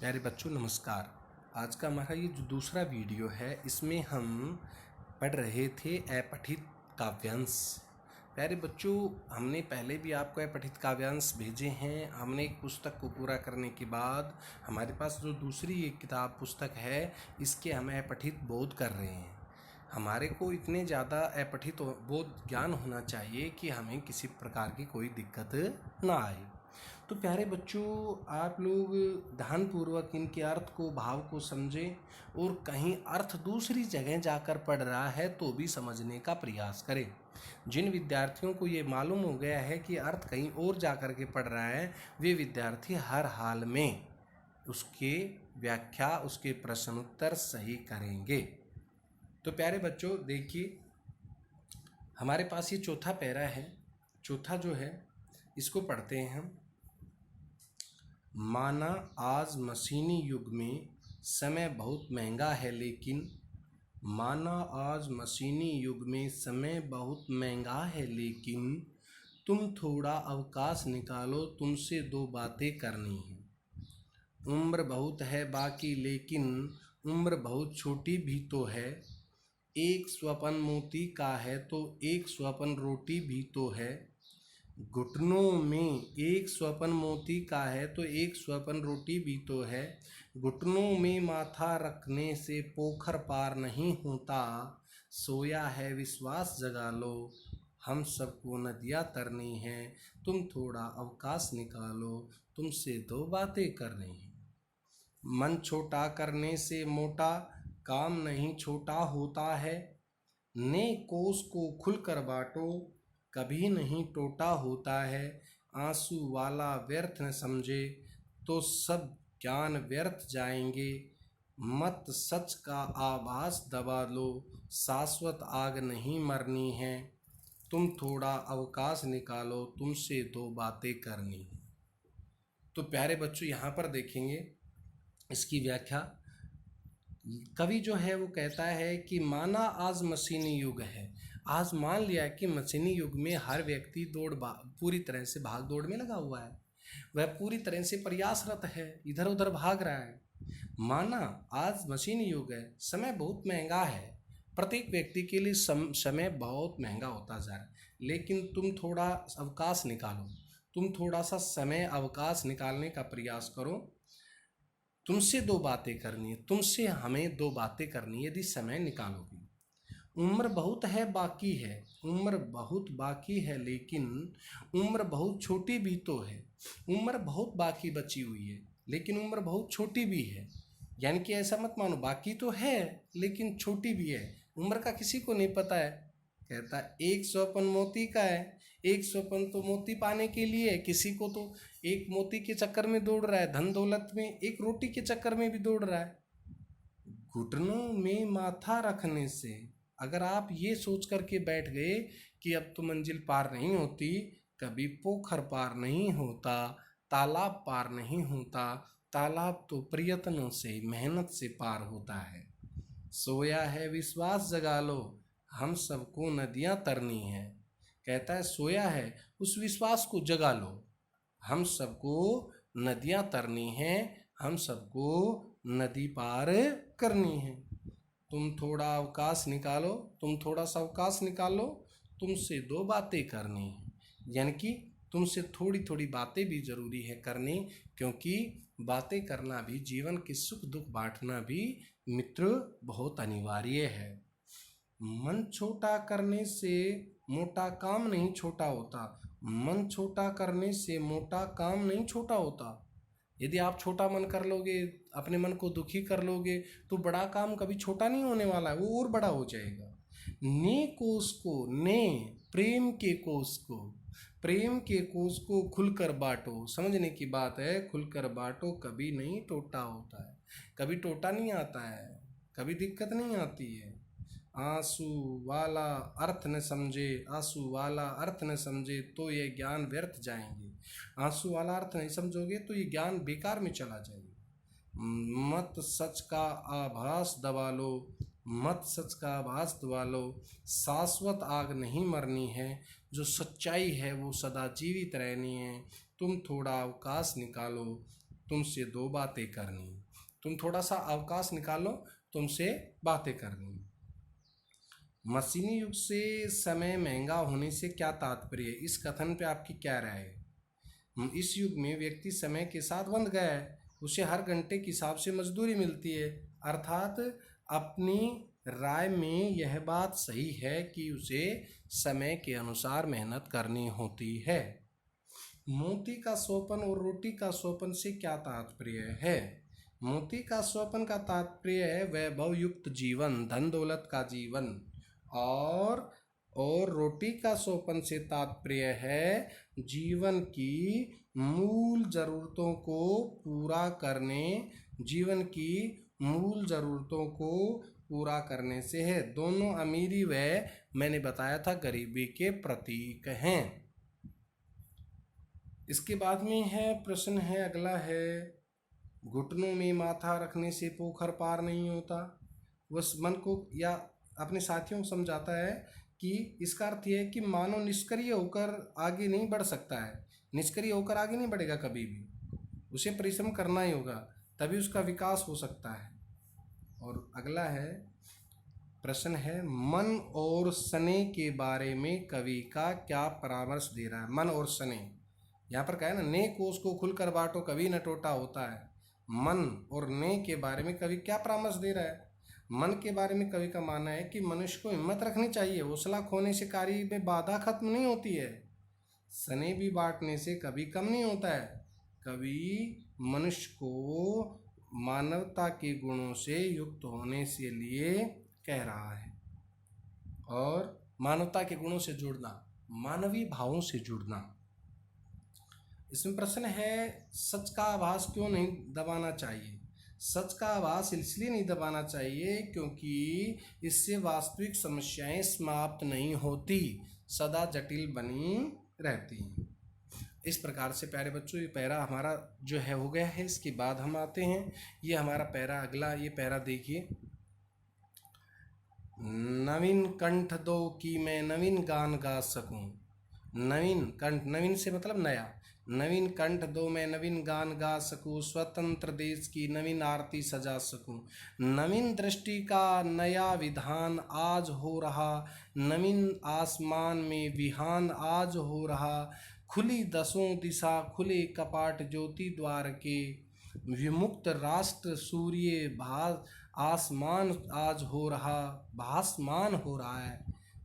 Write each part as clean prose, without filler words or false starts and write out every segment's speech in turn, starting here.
प्यारे बच्चों नमस्कार। आज का हमारा ये जो दूसरा वीडियो है इसमें हम पढ़ रहे थे अपठित काव्यांश। प्यारे बच्चों, हमने पहले भी आपको अपठित काव्यांश भेजे हैं। हमने एक पुस्तक को पूरा करने के बाद हमारे पास जो दूसरी एक किताब पुस्तक है इसके हम अपठित बोध कर रहे हैं। हमारे को इतने ज़्यादा अपठित बोध ज्ञान होना चाहिए कि हमें किसी प्रकार की कोई दिक्कत ना आए। तो प्यारे बच्चों, आप लोग ध्यानपूर्वक इनके अर्थ को भाव को समझें और कहीं अर्थ दूसरी जगह जाकर पढ़ रहा है तो भी समझने का प्रयास करें। जिन विद्यार्थियों को ये मालूम हो गया है कि अर्थ कहीं और जाकर के पढ़ रहा है, वे विद्यार्थी हर हाल में उसके व्याख्या उसके प्रश्न उत्तर सही करेंगे। तो प्यारे बच्चों देखिए, हमारे पास ये चौथा पैरा है। चौथा जो है इसको पढ़ते हैं हम। माना आज मशीनी युग में समय बहुत महंगा है लेकिन माना आज मशीनी युग में समय बहुत महंगा है लेकिन तुम थोड़ा अवकाश निकालो, तुमसे दो बातें करनी है। उम्र बहुत है बाकी लेकिन उम्र बहुत छोटी भी तो है। एक स्वपन मोती का है तो एक स्वपन रोटी भी तो है। घुटनों में एक स्वपन मोती का है तो एक स्वपन रोटी भी तो है। घुटनों में माथा रखने से पोखर पार नहीं होता। सोया है विश्वास जगा लो, हम सबको नदियाँ तरनी हैं। तुम थोड़ा अवकाश निकालो, तुमसे दो बातें करनी हैं। मन छोटा करने से मोटा काम नहीं छोटा होता है। ने कोस को खुलकर बांटो, कभी नहीं टोटा होता है। आंसू वाला व्यर्थ न समझे तो सब ज्ञान व्यर्थ जाएंगे। मत सच का आभास दबा लो, शाश्वत आग नहीं मरनी है। तुम थोड़ा अवकाश निकालो, तुमसे दो बातें करनी है। तो प्यारे बच्चों, यहाँ पर देखेंगे इसकी व्याख्या। कवि जो है वो कहता है कि माना आज मशीनी युग है। आज मान लिया कि मशीनी युग में हर व्यक्ति पूरी तरह से भाग दौड़ में लगा हुआ है। वह पूरी तरह से प्रयासरत है, इधर उधर भाग रहा है। माना आज मशीनी युग है, समय बहुत महंगा है। प्रत्येक व्यक्ति के लिए समय बहुत महंगा होता जा रहा है। लेकिन तुम थोड़ा अवकाश निकालो, तुम थोड़ा सा समय अवकाश निकालने का प्रयास करो। तुमसे दो बातें करनी है, तुमसे हमें दो बातें करनी है यदि समय निकालोगे। उम्र बहुत है बाकी है, उम्र बहुत बाकी है लेकिन उम्र बहुत छोटी भी तो है। उम्र बहुत बाकी बची हुई है लेकिन उम्र बहुत छोटी भी है। यानी कि ऐसा मत मानो बाकी तो है लेकिन छोटी भी है। उम्र का किसी को नहीं पता है। कहता एक स्वपन मोती का है। एक स्वपन तो मोती पाने के लिए है, किसी को तो एक मोती के चक्कर में दौड़ रहा है, धन दौलत में, एक रोटी के चक्कर में भी दौड़ रहा है। घुटनों में माथा रखने से अगर आप ये सोच करके बैठ गए कि अब तो मंजिल पार नहीं होती, कभी पोखर पार नहीं होता, तालाब पार नहीं होता, तालाब तो प्रयत्नों से मेहनत से पार होता है। सोया है विश्वास जगा लो, हम सबको नदियाँ तरनी है। कहता है सोया है, उस विश्वास को जगा लो, हम सबको नदियाँ तरनी हैं, हम सबको नदी पार करनी है। तुम थोड़ा अवकाश निकालो, तुम थोड़ा सा अवकाश निकालो, तुमसे दो बातें करनी है। यानी कि तुमसे थोड़ी थोड़ी बातें भी ज़रूरी है करनी, क्योंकि बातें करना भी, जीवन के सुख दुख बांटना भी मित्र बहुत अनिवार्य है। मन छोटा करने से मोटा काम नहीं छोटा होता। मन छोटा करने से मोटा काम नहीं छोटा होता। यदि आप छोटा मन कर लोगे, अपने मन को दुखी कर लोगे, तो बड़ा काम कभी छोटा नहीं होने वाला है, वो और बड़ा हो जाएगा। ने कोस को, ने प्रेम के कोस को, प्रेम के कोस को खुलकर बांटो। समझने की बात है, खुलकर बांटो, कभी नहीं टोटा होता है, कभी टोटा नहीं आता है, कभी दिक्कत नहीं आती है। आंसू वाला अर्थ न समझे, आंसू वाला अर्थ न समझे तो ये ज्ञान व्यर्थ जाएंगे। आंसू वाला अर्थ नहीं समझोगे तो ये ज्ञान बेकार में चला जाएगा। मत सच का आभास दबा लो, मत सच का आभास दबा लो, शाश्वत आग नहीं मरनी है। जो सच्चाई है वो सदा जीवित रहनी है। तुम थोड़ा अवकाश निकालो, तुमसे दो बातें करनी। तुम थोड़ा सा अवकाश निकालो, तुमसे बातें करनी। मशीनी युग से समय महंगा होने से क्या तात्पर्य है? इस कथन पे आपकी क्या राय है? इस युग में व्यक्ति समय के साथ बंध गया है, उसे हर घंटे के हिसाब से मजदूरी मिलती है। अर्थात अपनी राय में यह बात सही है कि उसे समय के अनुसार मेहनत करनी होती है। मोती का सोपन और रोटी का सोपन से क्या तात्पर्य है? मोती का सोपन का तात्पर्य है वैभव युक्त जीवन, धन दौलत का जीवन। और रोटी का सोपन से तात्पर्य है जीवन की मूल ज़रूरतों को पूरा करने, जीवन की मूल ज़रूरतों को पूरा करने से है। दोनों अमीरी व मैंने बताया था गरीबी के प्रतीक हैं। इसके बाद में है प्रश्न है, अगला है, घुटनों में माथा रखने से पोखर पार नहीं होता। वह मन को या अपने साथियों को समझाता है कि इसका अर्थ यह है कि मानव निष्क्रिय होकर आगे नहीं बढ़ सकता है, निष्क्रिय होकर आगे नहीं बढ़ेगा कभी भी, उसे परिश्रम करना ही होगा, तभी उसका विकास हो सकता है। और अगला है प्रश्न है, मन और सने के बारे में कवि का क्या परामर्श दे रहा है? मन और सने, यहाँ पर क्या है ना, ने कोष को खुलकर बांटो कभी न टोटा होता है। मन और ने के बारे में कवि क्या परामर्श दे रहा है? मन के बारे में कवि का मानना है कि मनुष्य को हिम्मत रखनी चाहिए, हौसला खोने से कार्य में बाधा खत्म नहीं होती है, सने भी बांटने से कभी कम नहीं होता है। कवि मनुष्य को मानवता के गुणों से युक्त होने से लिए कह रहा है, और मानवता के गुणों से जुड़ना, मानवीय भावों से जुड़ना। इसमें प्रश्न है, सच का आभास क्यों नहीं दबाना चाहिए? सच का आभास इसलिए नहीं दबाना चाहिए क्योंकि इससे वास्तविक समस्याएं समाप्त नहीं होती, सदा जटिल बनी रहती हैं। इस प्रकार से प्यारे बच्चों, ये पैरा हमारा जो है हो गया है। इसके बाद हम आते हैं, ये हमारा पैरा अगला, ये पैरा देखिए, नवीन कंठ दो कि मैं नवीन गान गा सकूं। नवीन कंठ, नवीन से मतलब नया, नवीन कंठ दो मैं नवीन गान गा सकूं, स्वतंत्र देश की नवीन आरती सजा सकूं। नवीन दृष्टि का नया विधान आज हो रहा, नवीन आसमान में विहान आज हो रहा। खुली दसों दिशा खुले कपाट ज्योति द्वार के, विमुक्त राष्ट्र सूर्य भास आसमान आज हो रहा, भासमान हो रहा है,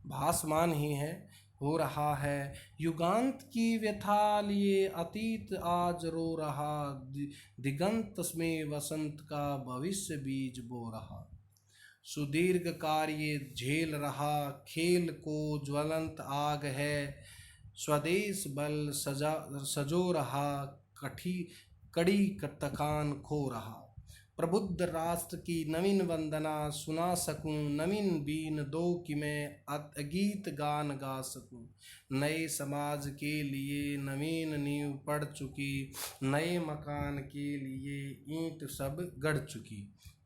भासमान ही है, हो रहा है। युगांत की व्यथा लिए अतीत आज रो रहा, दिगंत में वसंत का भविष्य बीज बो रहा। सुदीर्घ कार्य झेल रहा, खेल को ज्वलंत आग है, स्वदेश बल सजो रहा, कड़ी तखान खो रहा। प्रबुद्ध राष्ट्र की नवीन वंदना सुना सकूं, नवीन बीन दो कि मैं अगीत गान गा सकूं। नए समाज के लिए नवीन नींव पड़ चुकी, नए मकान के लिए ईंट सब गढ़ चुकी।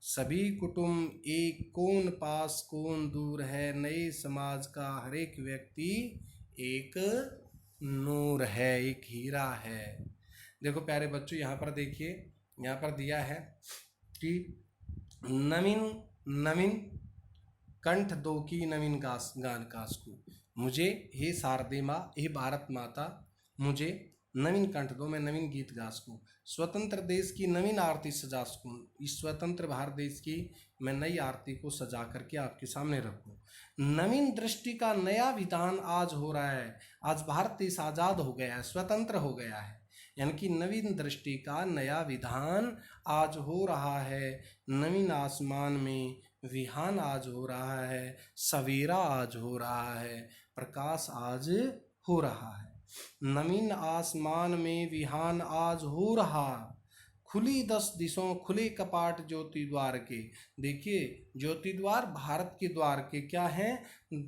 सभी कुटुंब एक कोन पास कोन दूर है, नए समाज का हर एक व्यक्ति एक नूर है, एक हीरा है। देखो प्यारे बच्चों, यहाँ पर देखिए, यहाँ पर दिया है कि नवीन नवीन कंठ दो की नवीन गान कास को, मुझे हे शारदे माँ, हे भारत माता, मुझे नवीन कंठ दो, मैं नवीन गीत गा सकूँ। स्वतंत्र देश की नवीन आरती सजा सकूँ, इस स्वतंत्र भारत देश की मैं नई आरती को सजा करके आपके सामने रखूँ। नवीन दृष्टि का नया विधान आज हो रहा है, आज भारत देश आज़ाद हो गया है, स्वतंत्र हो गया है, यानी कि नवीन दृष्टि का नया विधान आज हो रहा है। नवीन आसमान में विहान आज हो रहा है, सवेरा आज हो रहा है, प्रकाश आज हो रहा है। नवीन आसमान में विहान आज हो रहा, खुली 10 दिशों खुले कपाट ज्योति द्वार के। देखिए, ज्योति द्वार भारत के द्वार के क्या हैं?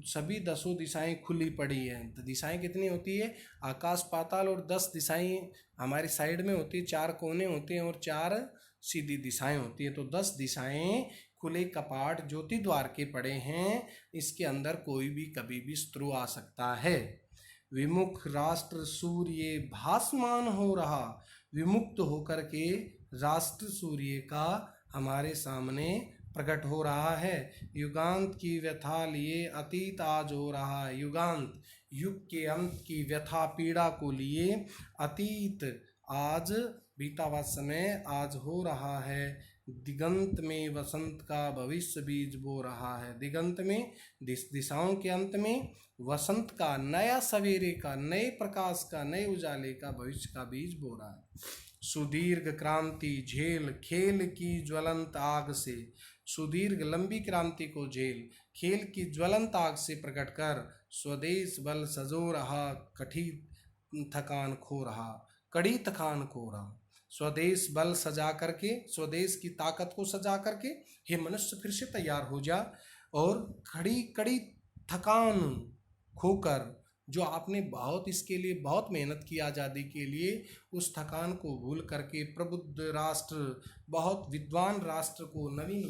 सभी 10 दिशाएं खुली पड़ी हैं। दिशाएं कितनी होती है? आकाश पाताल, और 10 दिशाएं हमारी साइड में होती है, 4 कोने होते हैं और 4 सीधी दिशाएं होती है। तो 10 दिशाएं खुले कपाट ज्योति द्वार के पड़े हैं, इसके अंदर कोई भी कभी भी शत्रु आ सकता है। विमुख राष्ट्र सूर्य भासमान हो रहा, विमुक्त होकर के राष्ट्र सूर्य का हमारे सामने प्रकट हो रहा है। युगांत की व्यथा लिए अतीत आज हो रहा है। युगांत, युग के अंत की व्यथा पीड़ा को लिए अतीत आज बीता हुआ समय आज हो रहा है। दिगंत में वसंत का भविष्य बीज बो रहा है। दिगंत में दिशाओं के अंत में वसंत का, नया सवेरे का, नए प्रकाश का, नए उजाले का, भविष्य का बीज बो रहा है। सुदीर्घ क्रांति झेल खेल की ज्वलंत आग से, सुदीर्घ लंबी क्रांति को झेल खेल की ज्वलंत आग से प्रकट कर, स्वदेश बल सजो रहा, कठी थकान खो रहा, कड़ी थकान खो रहा। स्वदेश बल सजा करके, स्वदेश की ताकत को सजा करके हे मनुष्य फिर से तैयार हो जा, और कड़ी कड़ी थकान खोकर, जो आपने बहुत इसके लिए बहुत मेहनत की आज़ादी के लिए, उस थकान को भूल करके प्रबुद्ध राष्ट्र, बहुत विद्वान राष्ट्र को नवीन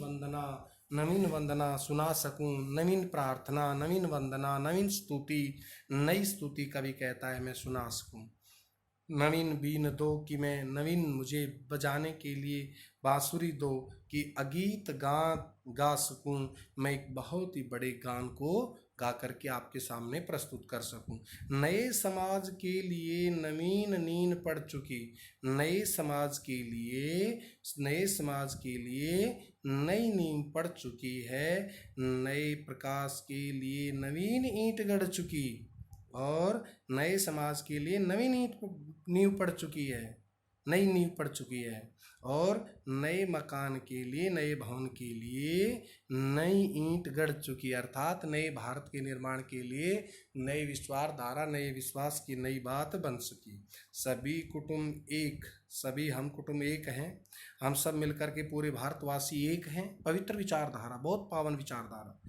वंदना सुना सकूं, नवीन प्रार्थना, नवीन वंदना, नवीन स्तुति, नई स्तुति कवि कहता है मैं सुना सकूं। नवीन बीन दो कि मैं, नवीन मुझे बजाने के लिए बांसुरी दो कि अगीत गा सकूं, मैं एक बहुत ही बड़े गान को गा करके आपके सामने प्रस्तुत कर सकूं। नए समाज के लिए नवीन नींद पड़ चुकी, नए समाज के लिए नई नींद पड़ चुकी है, नए प्रकाश के लिए नवीन ईंट गढ़ चुकी, और नए समाज के लिए नवीन नींव पड़ चुकी है, नई नींव पड़ चुकी है, और नए मकान के लिए, नए भवन के लिए नई ईंट गढ़ चुकी, अर्थात नए भारत के निर्माण के लिए नई विचारधारा, नए विश्वास की नई बात बन सकी। सभी कुटुंब एक, सभी हम कुटुंब एक हैं, हम सब मिलकर के पूरे भारतवासी एक हैं। पवित्र विचारधारा, बहुत पावन विचारधारा।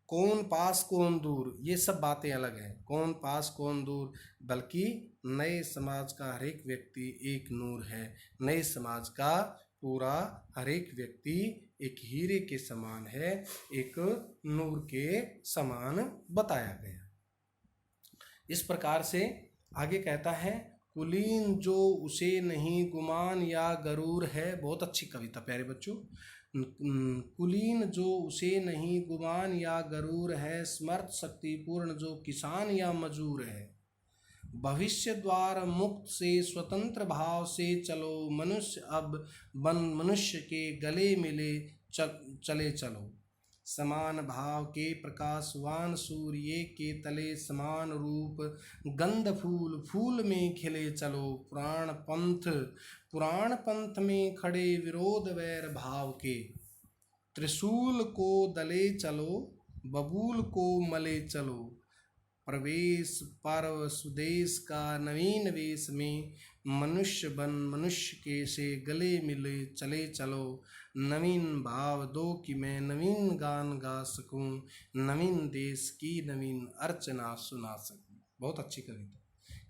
कौन पास कौन दूर, ये सब बातें अलग हैं। कौन पास कौन दूर, बल्कि नए समाज का हर एक व्यक्ति एक नूर है। नए समाज का पूरा हर एक व्यक्ति एक हीरे के समान है, एक नूर के समान बताया गया। इस प्रकार से आगे कहता है, कुलीन जो उसे नहीं गुमान या गरूर है। बहुत अच्छी कविता प्यारे बच्चों। कुलीन जो उसे नहीं गुमान या गरूर है, समर्थ शक्तिपूर्ण जो किसान या मजूर है। भविष्य द्वार मुक्त से स्वतंत्र भाव से चलो, मनुष्य अब बन मनुष्य के गले मिले चले चलो। समान भाव के प्रकाशवान सूर्य के तले, समान रूप गंध फूल फूल में खिले चलो। पुराण पंथ में खड़े विरोध वैर भाव के, त्रिशूल को दले चलो, बबूल को मले चलो। प्रवेश पर्व सुदेश का नवीन वेश में, मनुष्य बन मनुष्य के से गले मिले चले चलो। नवीन भाव दो कि मैं नवीन गान गा सकूं, नवीन देश की नवीन अर्चना सुना सकूं। बहुत अच्छी कविता।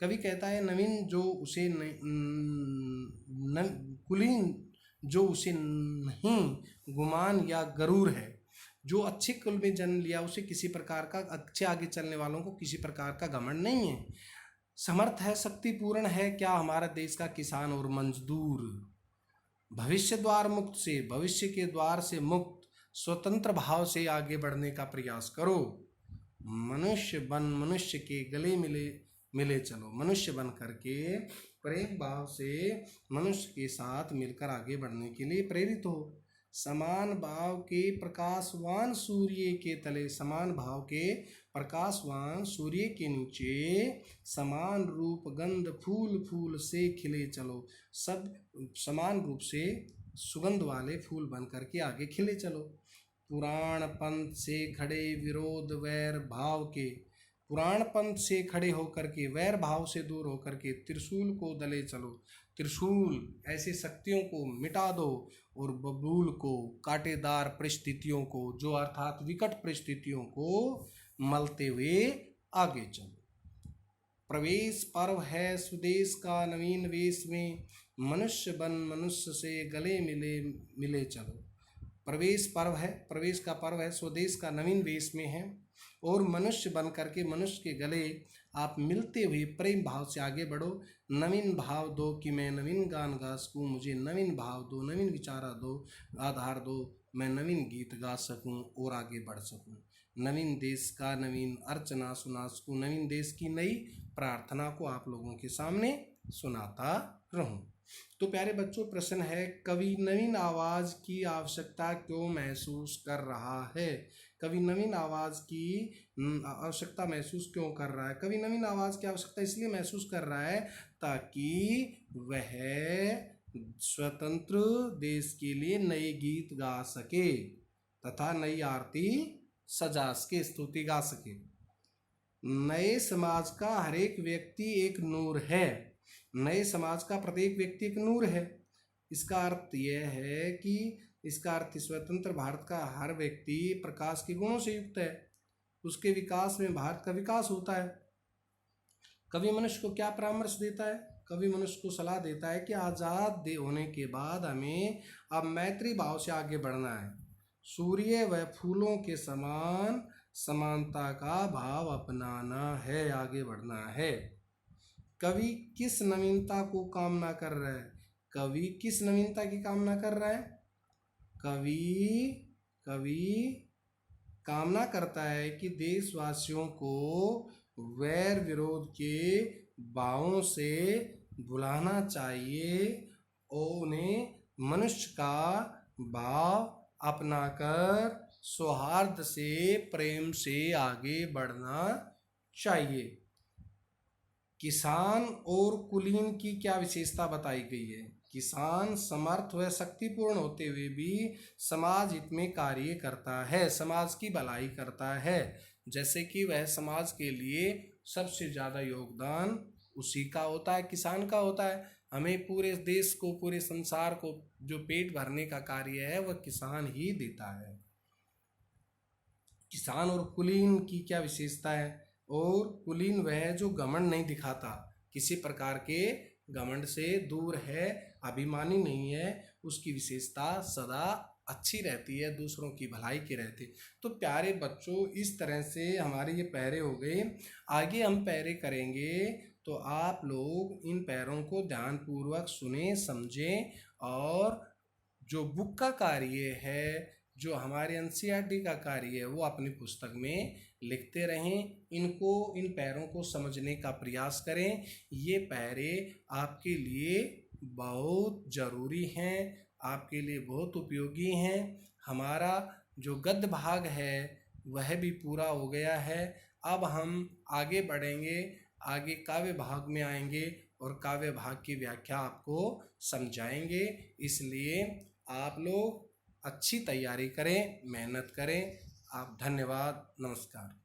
कवि कहता है, नवीन जो उसे कुलीन जो उसे नहीं गुमान या गरूर है, जो अच्छे कुल में जन्म लिया, उसे किसी प्रकार का, अच्छे आगे चलने वालों को किसी प्रकार का घमंड नहीं है। समर्थ है, शक्तिपूर्ण है, क्या हमारा देश का किसान और मजदूर। भविष्य द्वार मुक्त से, भविष्य के द्वार से मुक्त स्वतंत्र भाव से आगे बढ़ने का प्रयास करो। मनुष्य बन मनुष्य के गले मिले चलो। मनुष्य बन करके प्रेम भाव से मनुष्य के साथ मिलकर आगे बढ़ने के लिए प्रेरित हो। समान भाव के प्रकाशवान सूर्य के तले, समान भाव के प्रकाशवान सूर्य के नीचे, समान रूप गंध फूल फूल से खिले चलो। सब समान रूप से सुगंध वाले फूल बन करके आगे खिले चलो। पुराण पंथ से खड़े विरोध वैर भाव के, पुराण पंथ से खड़े होकर के, वैर भाव से दूर होकर के त्रिशूल को दले चलो। त्रिशूल ऐसी शक्तियों को मिटा दो, और बबूल को, कांटेदार परिस्थितियों को, जो अर्थात विकट परिस्थितियों को मलते हुए आगे चलो। प्रवेश पर्व है स्वदेश का नवीन वेश में, मनुष्य बन मनुष्य से गले मिले चलो। प्रवेश पर्व है, प्रवेश का पर्व है, स्वदेश का नवीन वेश में है, और मनुष्य बन करके मनुष्य के गले आप मिलते हुए प्रेम भाव से आगे बढ़ो। नवीन भाव दो कि मैं नवीन गान गा सकूँ, मुझे नवीन भाव दो, नवीन विचारा दो, आधार दो, मैं नवीन गीत गा सकूँ और आगे बढ़ सकूँ। नवीन देश का नवीन अर्चना सुना सकूँ, नवीन देश की नई प्रार्थना को आप लोगों के सामने सुनाता रहूं। तो प्यारे बच्चों, प्रश्न है, कवि नवीन आवाज की आवश्यकता क्यों महसूस कर रहा है? कवि नवीन आवाज की आवश्यकता महसूस क्यों कर रहा है? कवि नवीन आवाज की आवश्यकता इसलिए महसूस कर रहा है ताकि वह स्वतंत्र देश के लिए नए गीत गा सके तथा नई आरती सजा सके, स्तुति गा सके। नए समाज का हर एक व्यक्ति एक नूर है। नए समाज का प्रत्येक व्यक्ति एक नूर है। इसका अर्थ यह है कि स्वतंत्र भारत का हर व्यक्ति प्रकाश के गुणों से युक्त है। उसके विकास में भारत का विकास होता है। कवि मनुष्य को क्या परामर्श देता है? कवि मनुष्य को सलाह देता है कि आज़ाद होने के बाद हमें अब मैत्री भाव से आगे बढ़ना है। सूर्य व फूलों के समान समानता का भाव अपनाना है, आगे बढ़ना है। कवि किस नवीनता को कामना कर रहा है? कवि किस नवीनता की कामना कर रहा है? कवि कामना करता है कि देशवासियों को वैर विरोध के भावों से भुलाना चाहिए और उन्हें मनुष्य का भाव अपनाकर सौहार्द से, प्रेम से आगे बढ़ना चाहिए। किसान और कुलीन की क्या विशेषता बताई गई है? किसान समर्थ व शक्तिपूर्ण होते हुए भी समाज हित में कार्य करता है, समाज की भलाई करता है। जैसे कि वह समाज के लिए सबसे ज़्यादा योगदान उसी का होता है, किसान का होता है। हमें पूरे देश को, पूरे संसार को जो पेट भरने का कार्य है वह किसान ही देता है। किसान और कुलीन की क्या विशेषता है? और कुलीन वह जो घमंड नहीं दिखाता, किसी प्रकार के घमंड से दूर है, अभिमानी नहीं है, उसकी विशेषता सदा अच्छी रहती है, दूसरों की भलाई की रहती है। तो प्यारे बच्चों, इस तरह से हमारे ये पैरे हो गए। आगे हम पैरे करेंगे तो आप लोग इन पैरों को ध्यानपूर्वक सुने, समझें और जो बुक का कार्य है, जो हमारे एनसीईआरटी का कार्य है, वो अपनी पुस्तक में लिखते रहें। इनको, इन पैरों को समझने का प्रयास करें। ये पैरे आपके लिए बहुत ज़रूरी हैं, आपके लिए बहुत उपयोगी हैं। हमारा जो गद्य भाग है वह भी पूरा हो गया है। अब हम आगे बढ़ेंगे, आगे काव्य भाग में आएंगे और काव्य भाग की व्याख्या आपको समझाएंगे। इसलिए आप लोग अच्छी तैयारी करें, मेहनत करें। आप धन्यवाद, नमस्कार।